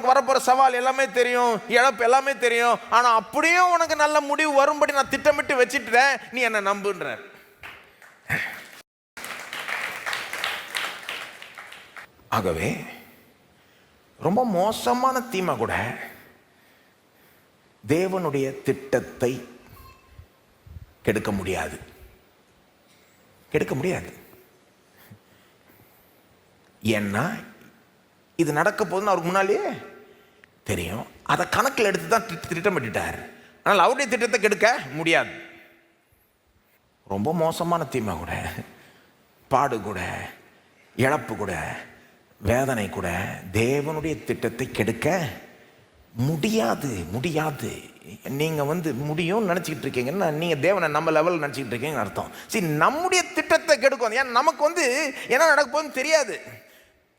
உனக்கு வரப்போற சவால் எல்லாமே தெரியும், இழப்பு எல்லாமே தெரியும், ஆனா அப்படியே உனக்கு நல்ல முடிவு வரும்படி நான் திட்டமிட்டு வச்சிட்டேன், நீ என்ன நம்புன்ற. ஆகவே ரொம்ப மோசமான தீமை கூட தேவனுடைய திட்டத்தை கெடுக்க முடியாது, கெடுக்க முடியாது. ஏன்னா இது நடக்க போதுன்னு அவருக்கு முன்னாலேயே தெரியும். அதை கணக்கில் எடுத்து தான் திட்டமிட்டார். ஆனால் அவருடைய திட்டத்தை கெடுக்க முடியாது. ரொம்ப மோசமான தீமை கூட, பாடு கூட, இழப்பு கூட, வேதனை கூட தேவனுடைய திட்டத்தை கெடுக்க முடியாது, முடியாது. நீங்க முடியும் நினைச்சிட்டு இருக்கீங்கன்னா நீங்க தேவனை நம்ம லெவல் நினைச்சிட்டு இருக்கீங்கன்னு அர்த்தம். சரி, நம்முடைய திட்டத்தை கெடுக்கும். ஏன்னா நமக்கு என்ன நடக்க போகுதுன்னு தெரியாது.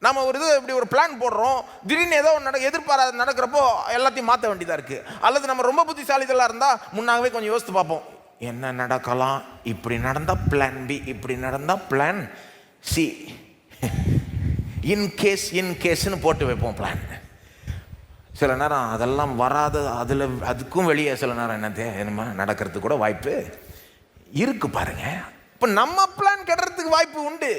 நம்ம இப்படி ஒரு பிளான் போடுறோம், திடீர்னு ஏதோ எதிர்பாராத நடக்கிறப்போ எல்லாத்தையும் மாற்ற வேண்டியதாக இருக்குது. அல்லது நம்ம ரொம்ப புத்திசாலிகளாக இருந்தால் முன்னாகவே கொஞ்சம் யோசித்து பார்ப்போம், என்ன நடக்கலாம், இப்படி நடந்தால் பிளான் பி, இப்படி நடந்தால் பிளான் சி, இன்கேஸ்ன்னு போட்டு வைப்போம் பிளான். சில நேரம் அதெல்லாம் வராத, அதுக்கும் வெளியே சில நேரம் என்னமா நடக்கிறதுக்கு கூட வாய்ப்பு இருக்கு பாருங்க. இப்போ நம்ம பிளான் கெடுறதுக்கு வாய்ப்பு உண்டு.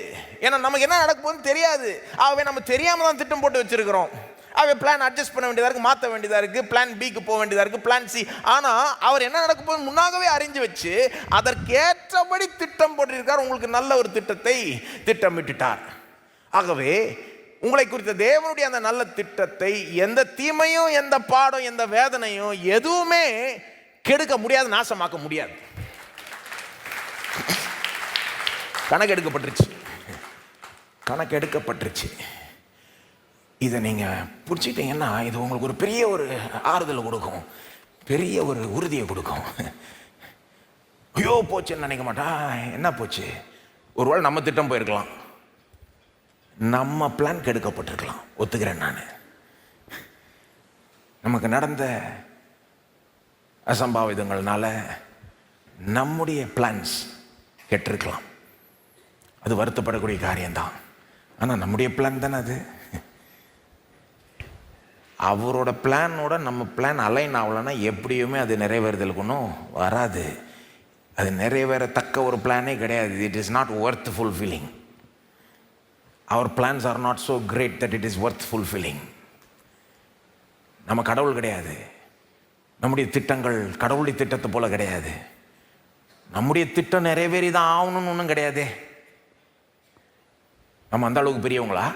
ஏன்னா நமக்கு என்ன நடக்க போகுதுன்னு தெரியாது. ஆகவே நம்ம தெரியாம தான் திட்டம் போட்டு வச்சிருக்கிறோம். ஆகவே பிளான் அட்ஜஸ்ட் பண்ண வேண்டியதாக இருக்குது, மாற்ற வேண்டியதாக இருக்குது, பிளான் பிக்கு போக வேண்டியதாக இருக்குது, பிளான் சி. ஆனால் அவர் என்ன நடக்க போகுது முன்னாகவே அறிஞ்சு வச்சு அதற்கேற்றபடி திட்டம் போட்டிருக்கார். உங்களுக்கு நல்ல ஒரு திட்டத்தை திட்டமிட்டுட்டார். ஆகவே உங்களை குறித்த தேவனுடைய அந்த நல்ல திட்டத்தை எந்த தீமையும், எந்த பாடம், எந்த வேதனையும் எதுவுமே கெடுக்க முடியாது, நாசமாக்க முடியாது. கணக்கெடுக்கப்பட்டுருச்சு. இதை நீங்கள் பிடிச்சிட்டிங்கன்னா இது உங்களுக்கு ஒரு பெரிய ஒரு ஆறுதலை கொடுக்கும், பெரிய ஒரு உறுதியை கொடுக்கும். ஐயோ போச்சுன்னு நினைக்க மாட்டா. என்ன போச்சு? ஒருவேளை நம்ம திட்டம் போயிருக்கலாம், நம்ம பிளான் கெடுக்கப்பட்டிருக்கலாம். ஒத்துக்கிறேன் நான். நமக்கு நடந்த அசம்பாவிதங்கள்னால நம்முடைய பிளான்ஸ் கெட்டிருக்கலாம். அது வருத்தப்படக்கூடிய காரியம்தான். ஆனால் நம்முடைய பிளான் தானே அது. அவரோட பிளானோட நம்ம பிளான் அலைன் ஆகலைன்னா எப்படியுமே அது நிறைவேறுதலுக்கு ஒன்றும் வராது. அது நிறைவேறத்தக்க ஒரு பிளானே கிடையாது. It is not worth fulfilling. அவர் plans are not so great that it is worth fulfilling. நம்ம கடவுள் கிடையாது. நம்முடைய திட்டங்கள் கடவுளுடைய திட்டத்தை போல கிடையாது. நம்முடைய திட்டம் நிறைவேறி தான் ஆகணும்னு ஒன்றும் கிடையாது. நம்ம அந்த அளவுக்கு பெரியவங்களா?